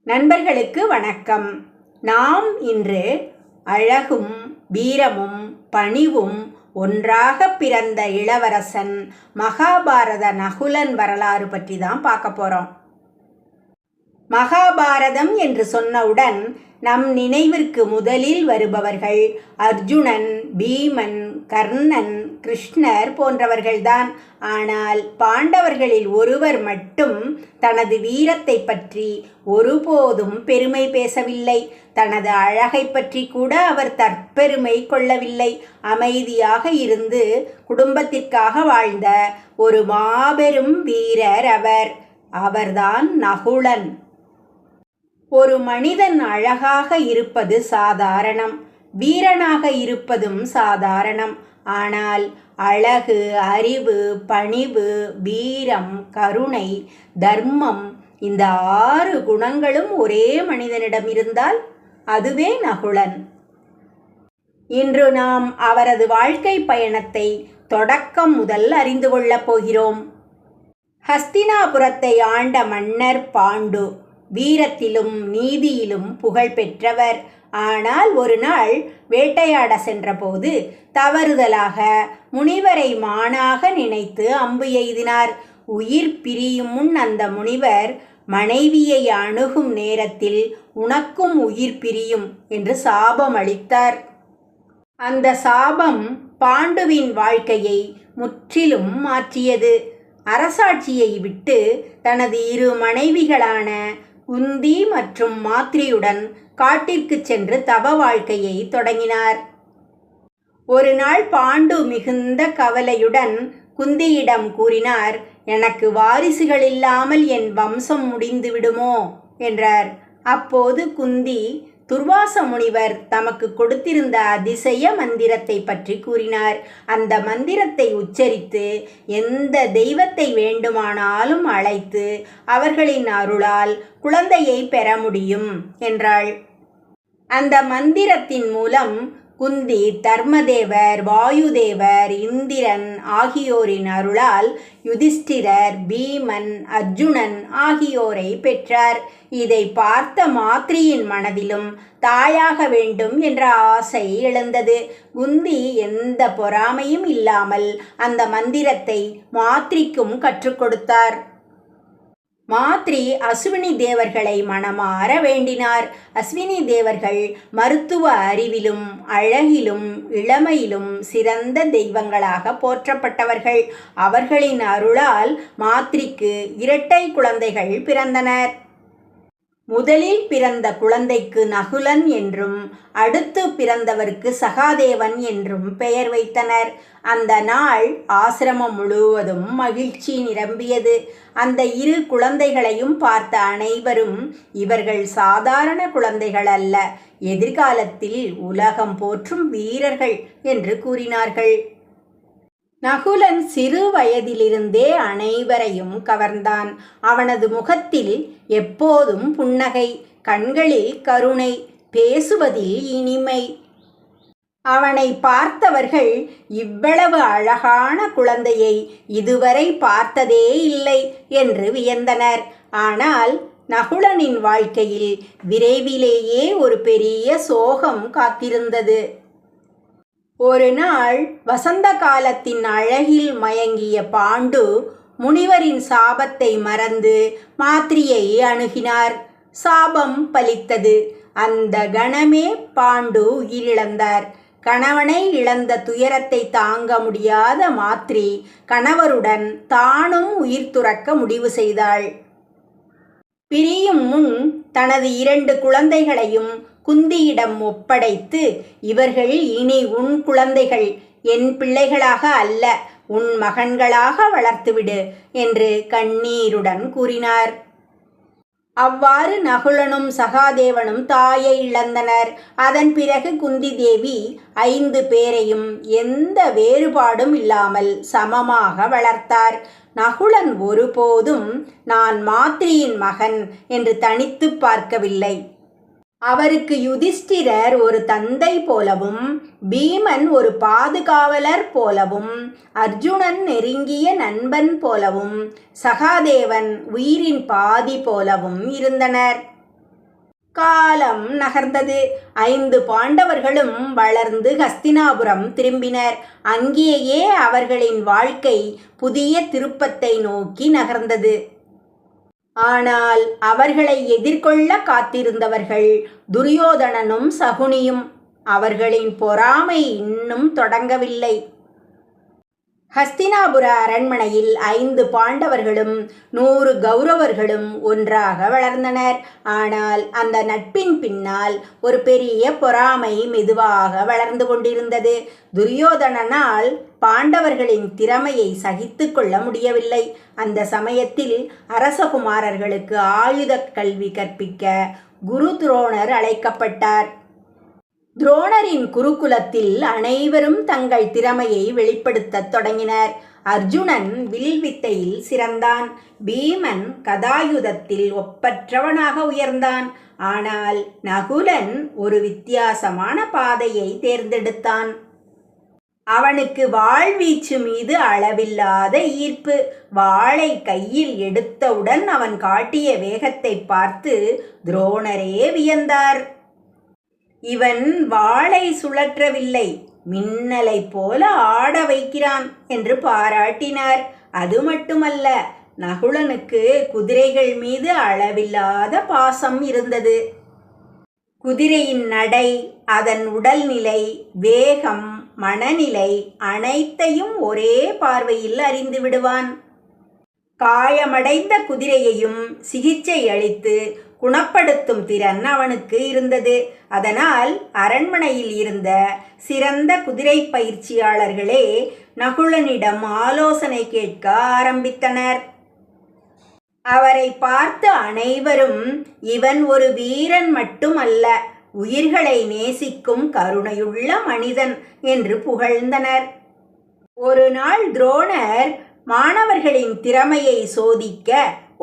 நண்பர்களுக்கு வணக்கம். நாம் இன்று அழகும் வீரமும் பணிவும் ஒன்றாக பிறந்த இளவரசன் மகாபாரத நகுலன் வரலாறு பற்றி தான் பார்க்க போகிறோம். மகாபாரதம் என்று சொன்னவுடன் நம் நினைவிற்கு முதலில் வருபவர்கள் அர்ஜுனன், பீமன், கர்ணன், கிருஷ்ணர் போன்றவர்கள்தான். ஆனால் பாண்டவர்களில் ஒருவர் மட்டும் தனது வீரத்தை பற்றி ஒருபோதும் பெருமை பேசவில்லை. தனது அழகை பற்றி கூட அவர் தற்பெருமை கொள்ளவில்லை. அமைதியாக இருந்து குடும்பத்திற்காக வாழ்ந்த ஒரு மாபெரும் வீரர் அவர்தான் நகுலன். ஒரு மனிதன் அழகாக இருப்பது சாதாரணம், வீரனாக இருப்பதும் சாதாரணம். ஆனால் அழகு, அறிவு, பணிவு, வீரம், கருணை, தர்மம் இந்த 6 குணங்களும் ஒரே மனிதனிடம் இருந்தால் அதுவே நகுலன். இன்று நாம் அவரது வாழ்க்கை பயணத்தை தொடக்கம் முதல் அறிந்து கொள்ளப் போகிறோம். ஹஸ்தினாபுரத்தை ஆண்ட மன்னர் பாண்டு வீரத்திலும் நீதியிலும் புகழ் பெற்றவர். ஆனால் ஒரு நாள் வேட்டையாட சென்றபோது தவறுதலாக முனிவரை மானாக நினைத்து அம்பு எய்தினார். உயிர் பிரியும் முன் அந்த முனிவர் மனைவியை அணுகும் நேரத்தில் உனக்கும் உயிர் பிரியும் என்று சாபம் அளித்தார். அந்த சாபம் பாண்டுவின் வாழ்க்கையை முற்றிலும் மாற்றியது. அரசாட்சியை விட்டு தனது 2 மனைவிகளான குந்தி மற்றும் மாத்ரியுடன் காட்டிற்கு சென்று தவ வாழ்க்கையை தொடங்கினார். ஒரு நாள் பாண்டு மிகுந்த கவலையுடன் குந்தியிடம் கூறினார், எனக்கு வாரிசுகள் இல்லாமல் என் வம்சம் முடிந்து விடுமோ என்றார். அப்போது குந்தி துர்வாச முனிவர் தமக்கு கொடுத்திருந்த அதிசய மந்திரத்தை பற்றி கூறினார். அந்த மந்திரத்தை உச்சரித்து எந்த தெய்வத்தை வேண்டுமானாலும் அழைத்து அவர்களின் அருளால் குழந்தையை பெற முடியும் என்றாள். அந்த மந்திரத்தின் மூலம் குந்தி தர்மதேவர், வாயுதேவர், இந்திரன் ஆகியோரின் அருளால் யுதிஷ்டிரர், பீமன், அர்ஜுனன் ஆகியோரை பெற்றார். இதை பார்த்த மாத்ரியின் மனதிலும் தாயாக வேண்டும் என்ற ஆசை எழுந்தது. குந்தி எந்த பொறாமையும் இல்லாமல் அந்த மந்திரத்தை மாத்ரிக்கும் கற்றுக் கொடுத்தார். மாத்ரி அஸ்வினி தேவர்களை மனமாற வேண்டினார். அஸ்வினி தேவர்கள் மருத்துவ அறிவிலும் அழகிலும் இளமையிலும் சிறந்த தெய்வங்களாக போற்றப்பட்டவர்கள். அவர்களின் அருளால் மாத்ரிக்கு 2 குழந்தைகள் பிறந்தனர். முதலில் பிறந்த குழந்தைக்கு நகுலன் என்றும் அடுத்து பிறந்தவருக்கு சகாதேவன் என்றும் பெயர் வைத்தனர். அந்த நாள் ஆசிரமம் முழுவதும் மகிழ்ச்சி நிரம்பியது. அந்த 2 குழந்தைகளையும் பார்த்த அனைவரும் இவர்கள் சாதாரண குழந்தைகள் அல்ல, எதிர்காலத்தில் உலகம் போற்றும் வீரர்கள் என்று கூறினார்கள். நகுலன் சிறு வயதிலிருந்தே அனைவரையும் கவர்ந்தான். அவனது முகத்தில் எப்போதும் புன்னகை, கண்களில் கருணை, பேசுவதில் இனிமை. அவனை பார்த்தவர்கள் இவ்வளவு அழகான குழந்தையை இதுவரை பார்த்ததே இல்லை என்று வியந்தனர். ஆனால் நகுலனின் வாழ்க்கையில் விரைவிலேயே ஒரு பெரிய சோகம் காத்திருந்தது. ஒரு நாள் வசந்த காலத்தின் அழகில் மயங்கிய பாண்டு முனிவரின் சாபத்தை மறந்து மாத்ரியை அணுகினார். சாபம் பலித்தது. அந்த கணமே பாண்டு உயிரிழந்தார். கணவனை இழந்த துயரத்தை தாங்க முடியாத மாத்ரி கணவருடன் தானும் உயிர் துறக்க முடிவு செய்தாள். பிரியும் முன் தனது 2 குழந்தைகளையும் குந்தியிடம் ஒப்படைத்து, இவர்கள் இனி உன் குழந்தைகள், என் பிள்ளைகளாக அல்ல, உன் மகன்களாக வளர்த்துவிடு என்று கண்ணீருடன் கூறினார். அவ்வாறு நகுலனும் சகாதேவனும் தாயை இழந்தனர். அதன் பிறகு குந்தி தேவி 5 பேரையும் எந்த வேறுபாடும் இல்லாமல் சமமாக வளர்த்தார். நகுலன் ஒருபோதும் நான் மாத்ரியின் மகன் என்று தனித்து பார்க்கவில்லை. அவருக்கு யுதிஷ்டிரர் ஒரு தந்தை போலவும், பீமன் ஒரு பாதுகாவலர் போலவும், அர்ஜுனன் நெருங்கிய நண்பன் போலவும், சகாதேவன் உயிரின் பாதி போலவும் இருந்தனர். காலம் நகர்ந்தது. 5 பாண்டவர்களும் வளர்ந்து ஹஸ்தினாபுரம் திரும்பினர். அங்கேயே அவர்களின் வாழ்க்கை புதிய திருப்பத்தை நோக்கி நகர்ந்தது. ஆனால் அவர்களை எதிர்கொள்ள காத்திருந்தவர்கள் துரியோதனனும் சகுனியும். அவர்களின் பொறாமை இன்னும் தொடங்கவில்லை. ஹஸ்தினாபுர அரண்மனையில் 5 பாண்டவர்களும் 100 கௌரவர்களும் ஒன்றாக வளர்ந்தனர். ஆனால் அந்த நட்பின் பின்னால் ஒரு பெரிய பொறாமை மெதுவாக வளர்ந்து கொண்டிருந்தது. துரியோதனனால் பாண்டவர்களின் திறமையை சகித்து கொள்ள முடியவில்லை. அந்த சமயத்தில் அரசகுமாரர்களுக்கு ஆயுத கல்வி கற்பிக்க குரு துரோணர் அழைக்கப்பட்டார். துரோணரின் குருகுலத்தில் அனைவரும் தங்கள் திறமையை வெளிப்படுத்தத் தொடங்கினர். அர்ஜுனன் வில்வித்தையில் சிறந்தான். பீமன் கதாயுதத்தில் ஒப்பற்றவனாக உயர்ந்தான். ஆனால் நகுலன் ஒரு வித்தியாசமான பாதையை தேர்ந்தெடுத்தான். அவனுக்கு வாழ்வீச்சு மீது அளவில்லாத ஈர்ப்பு. வாளை கையில் எடுத்தவுடன் அவன் காட்டிய வேகத்தை பார்த்து துரோணரே வியந்தார். இவன் வாளை சுழற்றவில்லை, மின்னலை போல ஆட வைக்கிறான் என்று பாராட்டினார். அது மட்டுமல்ல, நகுலனுக்கு குதிரைகள் மீது அளவில்லாத பாசம் இருந்தது. குதிரையின் நடை, அதன் உடல்நிலை, வேகம், மனநிலை அனைத்தையும் ஒரே பார்வையில் அறிந்து விடுவான். காயமடைந்த குதிரையையும் சிகிச்சை அளித்து குணப்படுத்தும் திறன் அவனுக்கு இருந்தது. அதனால் அரண்மனையில் இருந்த சிறந்த குதிரை பயிற்சியாளர்களே நகுலனிடம் ஆலோசனை கேட்க ஆரம்பித்தனர். அவரை பார்த்து அனைவரும் இவன் ஒரு வீரன் மட்டுமல்ல, உயிர்களை நேசிக்கும் கருணையுள்ள மனிதன் என்று புகழ்ந்தனர். ஒரு நாள் துரோணர் மாணவர்களின் திறமையை சோதிக்க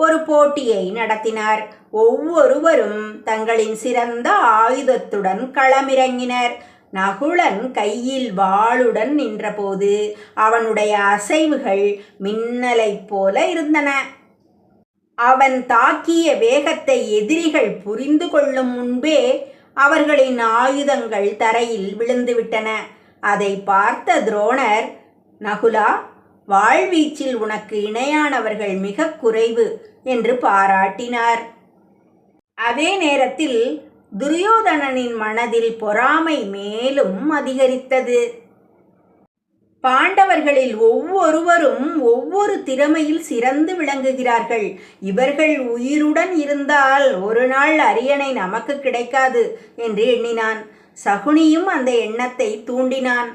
ஒரு போட்டியை நடத்தினார். ஒவ்வொருவரும் தங்களின் சிறந்த ஆயுதத்துடன் களமிறங்கினர். நகுலன் கையில் வாளுடன் நின்றபோது அவனுடைய அசைவுகள் மின்னலைப் போல இருந்தன. அவன் தாக்கிய வேகத்தை எதிரிகள் புரிந்து கொள்ளும் முன்பே அவர்களின் ஆயுதங்கள் தரையில் விழுந்துவிட்டன. அதை பார்த்த துரோணர், நகுலா, வாழ்வீச்சில் உனக்கு இணையானவர்கள் மிக குறைவு என்று பாராட்டினார். அதே நேரத்தில் துரியோதனனின் மனதில் பொறாமை மேலும் அதிகரித்தது. பாண்டவர்களில் ஒவ்வொருவரும் ஒவ்வொரு திறமையில் சிறந்து விளங்குகிறார்கள். இவர்கள் உயிருடன் இருந்தால் ஒரு நாள் அரியணை நமக்கு கிடைக்காது என்று எண்ணினான். சகுனியும் அந்த எண்ணத்தை தூண்டினான்.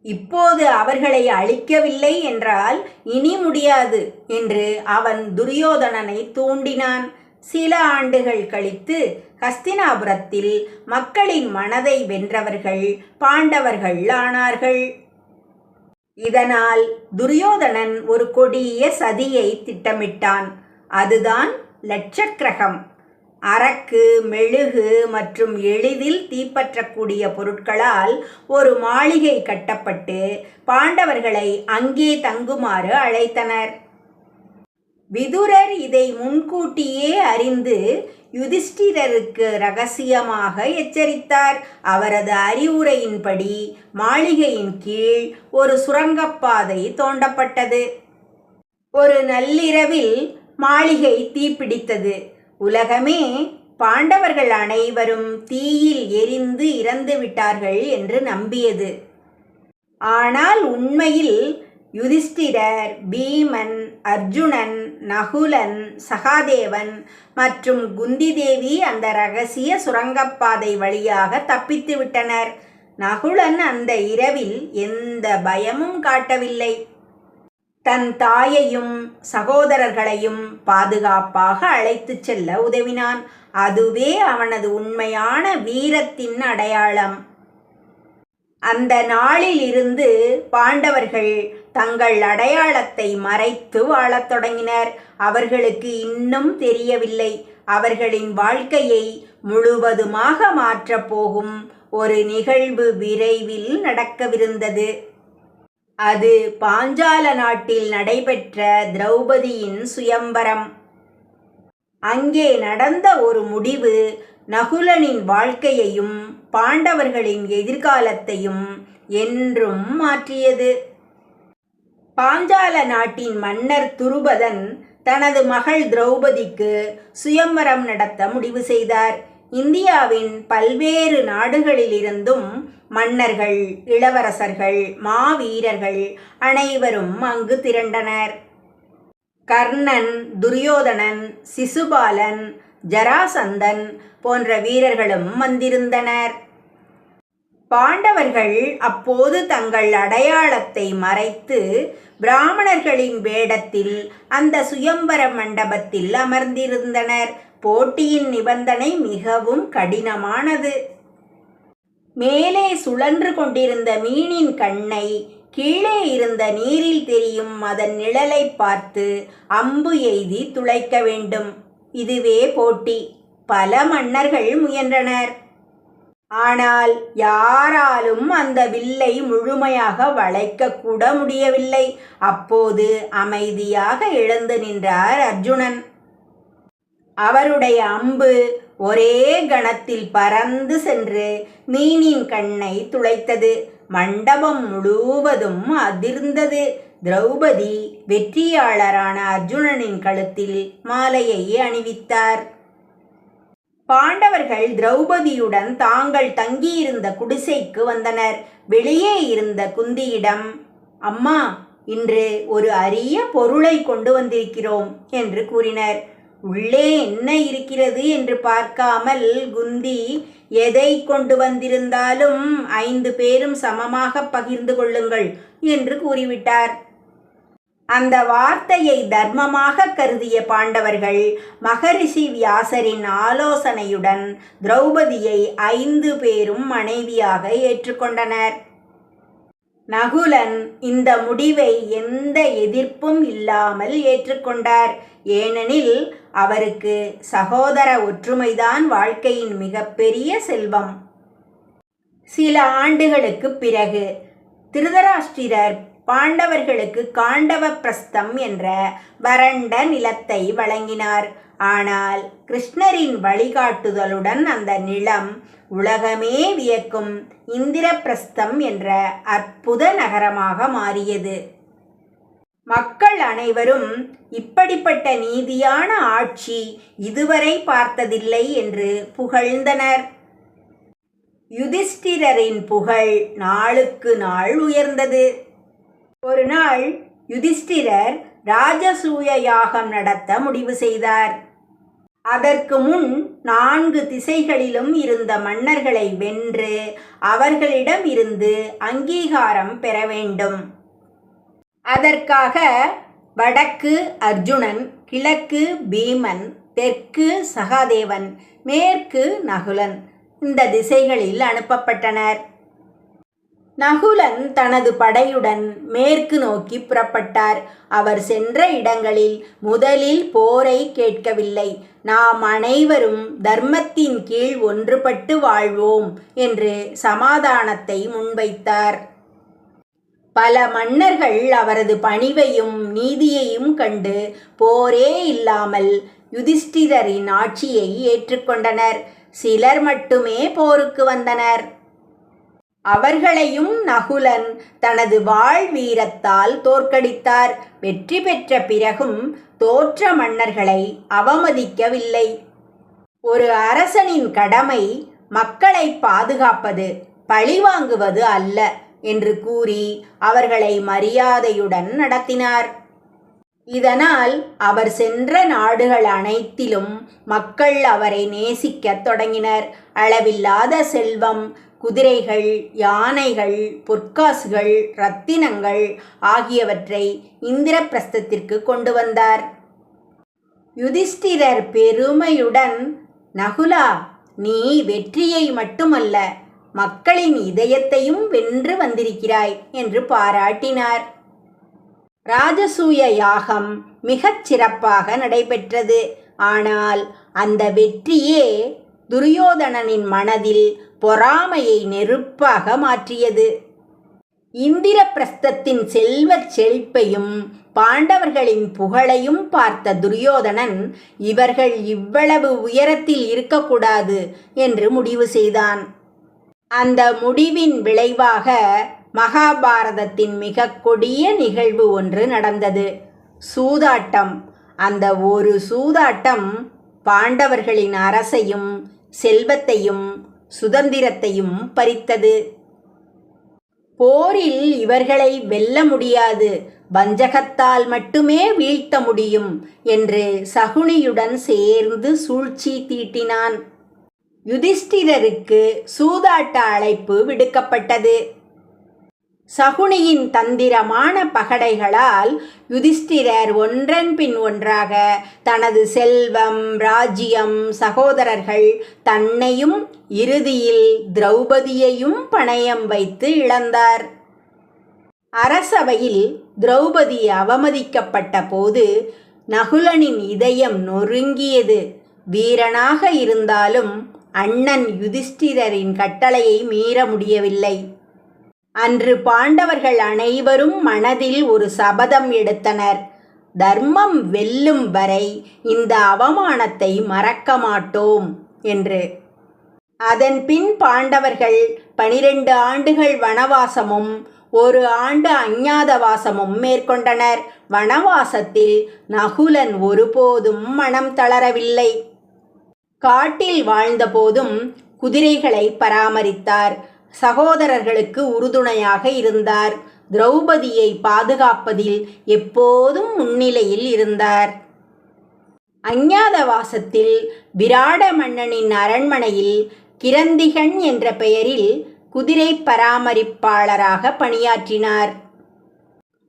இப்போது அவர்களை அழிக்கவில்லை என்றால் இனி முடியாது என்று அவன் துரியோதனனை தூண்டினான். சில ஆண்டுகள் கழித்து ஹஸ்தினாபுரத்தில் மக்களின் மனதை வென்றவர்கள் பாண்டவர்கள் ஆனார்கள். இதனால் துரியோதனன் ஒரு கொடிய சதியை திட்டமிட்டான். அதுதான் லட்சக்கிரகம். அரக்கு, மெழுகு மற்றும் எளிதில் தீப்பற்றக்கூடிய பொருட்களால் ஒரு மாளிகை கட்டப்பட்டு பாண்டவர்களை அங்கே தங்குமாறு அழைத்தனர். விதுரர் இதை முன்கூட்டியே அறிந்து யுதிஷ்டிரருக்கு ரகசியமாக எச்சரித்தார். அவரது அறிவுரையின்படி மாளிகையின் கீழ் ஒரு சுரங்கப்பாதை தோண்டப்பட்டது. ஒரு நள்ளிரவில் மாளிகை தீப்பிடித்தது. உலகமே பாண்டவர்கள் அனைவரும் தீயில் எரிந்து இறந்து விட்டார்கள் என்று நம்பியது. ஆனால் உண்மையில் யுதிஷ்டிரர், பீமன், அர்ஜுனன், நகுலன், சகாதேவன் மற்றும் குந்தி தேவி அந்த இரகசிய சுரங்கப்பாதை வழியாக தப்பித்து விட்டனர். நகுலன் அந்த இரவில் எந்த பயமும் காட்டவில்லை. தன் தாயையும் சகோதரர்களையும் பாதுகாப்பாக அழைத்துச் செல்ல உதவினான். அதுவே அவனது உண்மையான வீரத்தின் அடையாளம். அந்த நாளில் இருந்து பாண்டவர்கள் தங்கள் அடையாளத்தை மறைத்து வாழத் தொடங்கினர். அவர்களுக்கு இன்னும் தெரியவில்லை, அவர்களின் வாழ்க்கையை முழுவதுமாக மாற்றப் போகும் ஒரு நிகழ்வு விரைவில் நடக்கவிருந்தது. அது பாஞ்சால நாட்டில் நடைபெற்ற திரௌபதியின் சுயம்பரம். அங்கே நடந்த ஒரு முடிவு நகுலனின் வாழ்க்கையையும் பாண்டவர்களின் எதிர்காலத்தையும் என்றும் மாற்றியது. பாஞ்சால நாட்டின் மன்னர் துருபதன் தனது மகள் திரௌபதிக்கு சுயம்வரம் நடத்த முடிவு செய்தார். இந்தியாவின் பல்வேறு நாடுகளிலிருந்தும் மன்னர்கள், இளவரசர்கள், மாவீரர்கள் அனைவரும் அங்கு திரண்டனர். கர்ணன், துரியோதனன், சிசுபாலன், ஜராசந்தன் போன்ற வீரர்களும் வந்திருந்தனர். பாண்டவர்கள் அப்போது தங்கள் அடையாளத்தை மறைத்து பிராமணர்களின் வேடத்தில் அந்த சுயம்வர மண்டபத்தில் அமர்ந்திருந்தனர். போட்டியின் நிபந்தனை மிகவும் கடினமானது. மேலே சுழன்று கொண்டிருந்த மீனின் கண்ணை கீழே இருந்த நீரில் தெரியும் அதன் நிழலை பார்த்து அம்பு எய்தி துளைக்க வேண்டும். இதுவே போட்டி. பல மன்னர்கள் முயன்றனர். ஆனால் யாராலும் அந்த வில்லை முழுமையாக வளைக்க கூட முடியவில்லை. அப்போது அமைதியாக எழுந்து நின்றார் அர்ஜுனன். அவருடைய அம்பு ஒரே கணத்தில் பறந்து சென்று மீனின் கண்ணை துளைத்தது. மண்டபம் முழுவதும் அதிர்ந்தது. திரௌபதி வெற்றியாளரான அர்ஜுனனின் கழுத்தில் மாலையை அணிவித்தார். பாண்டவர்கள் திரௌபதியுடன் தாங்கள் தங்கியிருந்த குடிசைக்கு வந்தனர். வெளியே இருந்த குந்தியிடம், அம்மா, இன்று ஒரு அரிய பொருளை கொண்டு வந்திருக்கிறோம் என்று கூறினர். உள்ளே என்ன இருக்கிறது என்று பார்க்காமல் குந்தி, எதை கொண்டு வந்திருந்தாலும் 5 பேரும் சமமாக பகிர்ந்து கொள்ளுங்கள் என்று கூறிவிட்டார். அந்த வார்த்தையை தர்மமாக கருதிய பாண்டவர்கள் மகரிஷி வியாசரின் ஆலோசனையுடன் திரௌபதியை 5 பேரும் மனைவியாக ஏற்றுக்கொண்டனர். நகுலன் இந்த முடிவை எந்த எதிர்ப்பும் இல்லாமல் ஏற்றுக்கொண்டார். ஏனெனில் அவருக்கு சகோதர ஒற்றுமைதான் வாழ்க்கையின் மிகப்பெரிய செல்வம். சில ஆண்டுகளுக்கு பிறகு திருதராஷ்டிரர் பாண்டவர்களுக்கு காண்டவ பிரஸ்தம் என்ற வறண்ட நிலத்தை வழங்கினார். ஆனால் கிருஷ்ணரின் வழிகாட்டுதலுடன் அந்த நிலம் உலகமே வியக்கும் இந்திரபிரஸ்தம் என்ற அற்புத நகரமாக மாறியது. மக்கள் அனைவரும் இப்படிப்பட்ட நீதியான ஆட்சி இதுவரை பார்த்ததில்லை என்று புகழ்ந்தனர். யுதிஷ்டிரரின் புகழ் நாளுக்கு நாள் உயர்ந்தது. ஒரு நாள் யுதிஷ்டிரர் ராஜசூய யாகம் நடத்த முடிவு செய்தார். அதற்கு முன் 4 திசைகளிலும் இருந்த மன்னர்களை வென்று அவர்களிடம் இருந்து அங்கீகாரம் பெற வேண்டும். அதற்காக வடக்கு அர்ஜுனன், கிழக்கு பீமன், தெற்கு சகாதேவன், மேற்கு நகுலன் இந்த திசைகளில் அனுப்பப்பட்டனர். நகுலன் தனது படையுடன் மேற்கு நோக்கி புறப்பட்டார். அவர் சென்ற இடங்களில் முதலில் போரை கேட்கவில்லை. நாம் அனைவரும் தர்மத்தின் கீழ் ஒன்றுபட்டு வாழ்வோம் என்று சமாதானத்தை முன்வைத்தார். பல மன்னர்கள் அவரது பணிவையும் நீதியையும் கண்டு போரே இல்லாமல் யுதிஷ்டிரரின் ஆட்சியை ஏற்றுக்கொண்டனர். சிலர் மட்டுமே போருக்கு வந்தனர். அவர்களையும் நகுலன் தனது வாள் வீரத்தால் தோற்கடித்தார். வெற்றி பெற்ற பிறகும் தோற்ற மன்னர்களை அவமதிக்கவில்லை. ஒரு அரசனின் கடமை மக்களை பாதுகாப்பது, பழிவாங்குவது அல்ல என்று கூறி அவர்களை மரியாதையுடன் நடத்தினார். இதனால் அவர் சென்ற நாடுகள் அனைத்திலும் மக்கள் அவரை நேசிக்கத் தொடங்கினர். அளவில்லாத செல்வம், குதிரைகள், யானைகள், பொற்காசுகள், இரத்தினங்கள் ஆகியவற்றை இந்திரபிரஸ்தத்திற்கு கொண்டு வந்தார். யுதிஷ்டிரர் பெருமையுடன், நகுலா, நீ வெற்றியை மட்டுமல்ல மக்களின் இதயத்தையும் வென்று வந்திருக்கிறாய் என்று பாராட்டினார். ராஜசூய யாகம் மிகச் சிறப்பாக நடைபெற்றது. ஆனால் அந்த வெற்றியே துரியோதனனின் மனதில் பொறாமையை நெருப்பாக மாற்றியது. இந்திரபிரஸ்தத்தின் செல்வச் செழிப்பையும் பாண்டவர்களின் புகழையும் பார்த்த துரியோதனன் இவர்கள் இவ்வளவு உயரத்தில் இருக்கக்கூடாது என்று முடிவு செய்தான். அந்த முடிவின் விளைவாக மகாபாரதத்தின் மிக கொடிய நிகழ்வு ஒன்று நடந்தது. சூதாட்டம். அந்த ஒரு சூதாட்டம் பாண்டவர்களின் அரசையும் செல்வத்தையும் சுதந்திரத்தையும் பறித்தது. போரில் இவர்களை வெல்ல முடியாது, வஞ்சகத்தால் மட்டுமே வீழ்த்த முடியும் என்று சகுனியுடன் சேர்ந்து சூழ்ச்சி தீட்டினான். யுதிஷ்டிரருக்கு சூதாட்ட அழைப்பு விடுக்கப்பட்டது. சகுனியின் தந்திரமான பகடைகளால் யுதிஷ்டிரர் ஒன்றன் பின் ஒன்றாக தனது செல்வம், ராஜ்யம், சகோதரர்கள், தன்னையும் இறுதியில் திரௌபதியையும் பணயம் வைத்து இழந்தார். அரசவையில் திரௌபதி அவமதிக்கப்பட்ட போது நகுலனின் இதயம் நொறுங்கியது. வீரனாக இருந்தாலும் அண்ணன் யுதிஷ்டிரரின் கட்டளையை மீற முடியவில்லை. அன்று பாண்டவர்கள் அனைவரும் மனதில் ஒரு சபதம் எடுத்தனர். தர்மம் வெல்லும் வரை இந்த அவமானத்தை மறக்க மாட்டோம் என்று. அதன் பின் பாண்டவர்கள் 12 ஆண்டுகள் வனவாசமும் 1 ஆண்டு அஞ்ஞாதவாசமும் மேற்கொண்டனர். வனவாசத்தில் நகுலன் ஒருபோதும் மனம் தளரவில்லை. காட்டில் வாழ்ந்தபோதும் குதிரைகளை பராமரித்தார். சகோதரர்களுக்கு உறுதுணையாக இருந்தார். திரௌபதியை பாதுகாப்பதில் எப்போதும் முன்னிலையில் இருந்தார். அஞ்ஞாதவாசத்தில் விராட மன்னனின் அரண்மனையில் கிரந்திகன் என்ற பெயரில் குதிரை பராமரிப்பாளராக பணியாற்றினார்.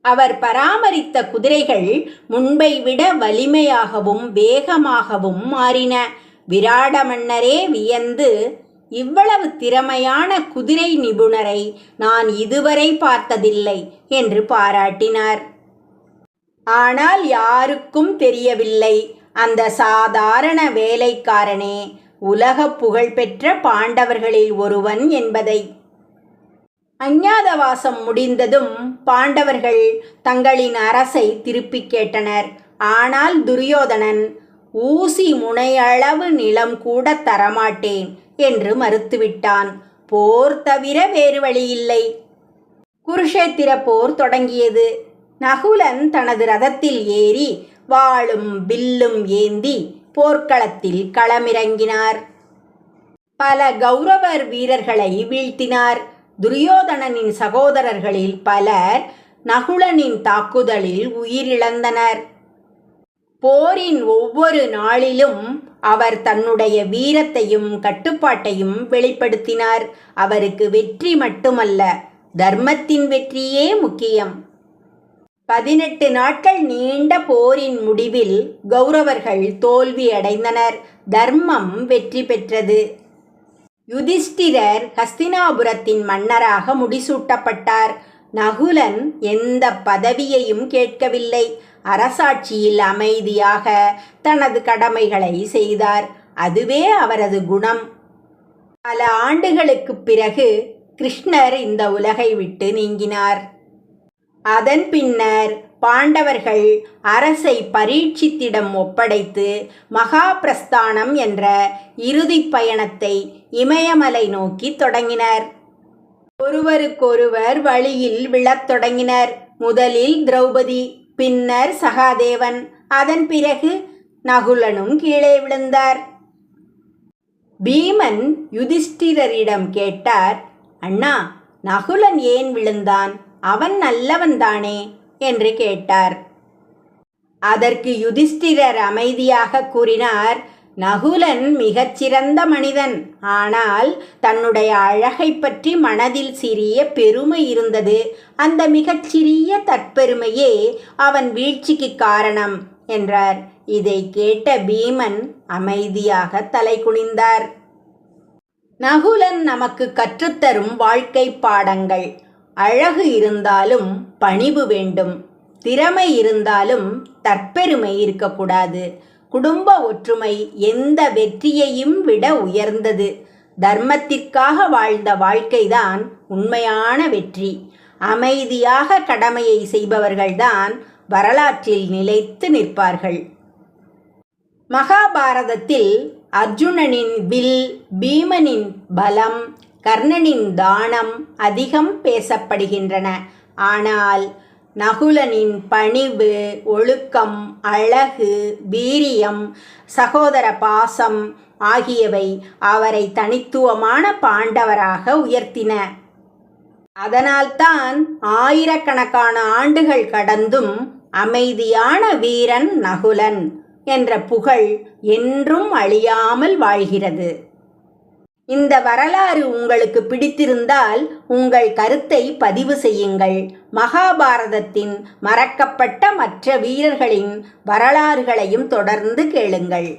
அவர் பராமரித்த குதிரைகள் முன்பை விட வலிமையாகவும் வேகமாகவும் மாறின. விராட மன்னரே வியந்து, இவ்வளவு திறமையான குதிரை நிபுணரை நான் இதுவரை பார்த்ததில்லை என்று பாராட்டினார். ஆனால் யாருக்கும் தெரியவில்லை, அந்த சாதாரண வேலைக்காரனே உலக புகழ்பெற்ற பாண்டவர்களில் ஒருவன் என்பதை. அஞ்ஞாதவாசம் முடிந்ததும் பாண்டவர்கள் தங்களின் அரசை திருப்பிக் கேட்டனர். ஆனால் துரியோதனன் ஊசி முனையளவு நிலம் கூட தரமாட்டேன் என்று மறுத்துவிட்டான். போர் தவிர வேறு வழியில்லை. குருஷேத்திர போர் தொடங்கியது. நகுலன் தனது ரதத்தில் ஏறி வாளும் வில்லும் ஏந்தி போர்க்களத்தில் களமிறங்கினார். பல கௌரவர் வீரர்களை வீழ்த்தினார். துரியோதனனின் சகோதரர்களில் பலர் நகுலனின் தாக்குதலில் உயிரிழந்தனர். போரின் ஒவ்வொரு நாளிலும் அவர் தன்னுடைய வீரத்தையும் கட்டுப்பாட்டையும் வெளிப்படுத்தினார். அவருக்கு வெற்றி மட்டுமல்ல, தர்மத்தின் வெற்றியே முக்கியம். 18 நாட்கள் நீண்ட போரின் முடிவில் கௌரவர்கள் தோல்வி அடைந்தனர். தர்மம் வெற்றி பெற்றது. யுதிஷ்டிரர் ஹஸ்தினாபுரத்தின் மன்னராக முடிசூட்டப்பட்டார். நகுலன் எந்த பதவியையும் கேட்கவில்லை. அரசாட்சியில் அமைதியாக தனது கடமைகளை செய்தார். அதுவே அவரது குணம். பல ஆண்டுகளுக்குப் பிறகு கிருஷ்ணர் இந்த உலகை விட்டு நீங்கினார். அதன் பின்னர் பாண்டவர்கள் அரசை பரீட்சித்திடம் ஒப்படைத்து மகாபிரஸ்தானம் என்ற இறுதிப் பயணத்தை இமயமலை நோக்கி தொடங்கினர். ஒருவருக்கொருவர் வழியில் விழத் தொடங்கினர். முதலில் திரௌபதி, பின்னர் சகாதேவன், அதன் பிறகு நகுலனும் கீழே விழுந்தார். பீமன் யுதிஷ்டிரரிடம் கேட்டார், அண்ணா, நகுலன் ஏன் விழுந்தான்? அவன் நல்லவன்தானே என்று கேட்டார். அதற்கு யுதிஷ்டிரர் அமைதியாக கூறினார், நகுலன் மிகச்சிறந்த மனிதன். ஆனால் தன்னுடைய அழகை பற்றி மனதில் சிறிய பெருமை இருந்தது. அந்த மிகச்சிறிய தற்பெருமையே அவன் வீழ்ச்சிக்கு காரணம் என்றார். இதை கேட்ட பீமன் அமைதியாக தலை குனிந்தார். நகுலன் நமக்கு கற்றுத்தரும் வாழ்க்கை பாடங்கள். அழகு இருந்தாலும் பணிவு வேண்டும். திறமை இருந்தாலும் தற்பெருமை இருக்கக்கூடாது. குடும்ப ஒற்றுமை எந்த வெற்றியையும் விட உயர்ந்தது. தர்மத்திற்காக வாழ்ந்த வாழ்க்கைதான் உண்மையான வெற்றி. அமைதியாக கடமையை செய்பவர்கள்தான் வரலாற்றில் நிலைத்து நிற்பார்கள். மகாபாரதத்தில் அர்ஜுனனின் வில், பீமனின் பலம், கர்ணனின் தானம் அதிகம் பேசப்படுகின்றன. ஆனால் நகுலனின் பணிவு, ஒழுக்கம், அழகு, வீரியம், சகோதர பாசம் ஆகியவை அவரை தனித்துவமான பாண்டவராக உயர்த்தின. அதனால்தான் ஆயிரக்கணக்கான ஆண்டுகள் கடந்தும் அமைதியான வீரன் நகுலன் என்ற புகழ் என்றும் அழியாமல் வாழ்கிறது. இந்த வரலாறு உங்களுக்கு பிடித்திருந்தால் உங்கள் கருத்தை பதிவு செய்யுங்கள். மகாபாரதத்தின் மறக்கப்பட்ட மற்ற வீரர்களின் வரலாறுகளையும் தொடர்ந்து கேளுங்கள்.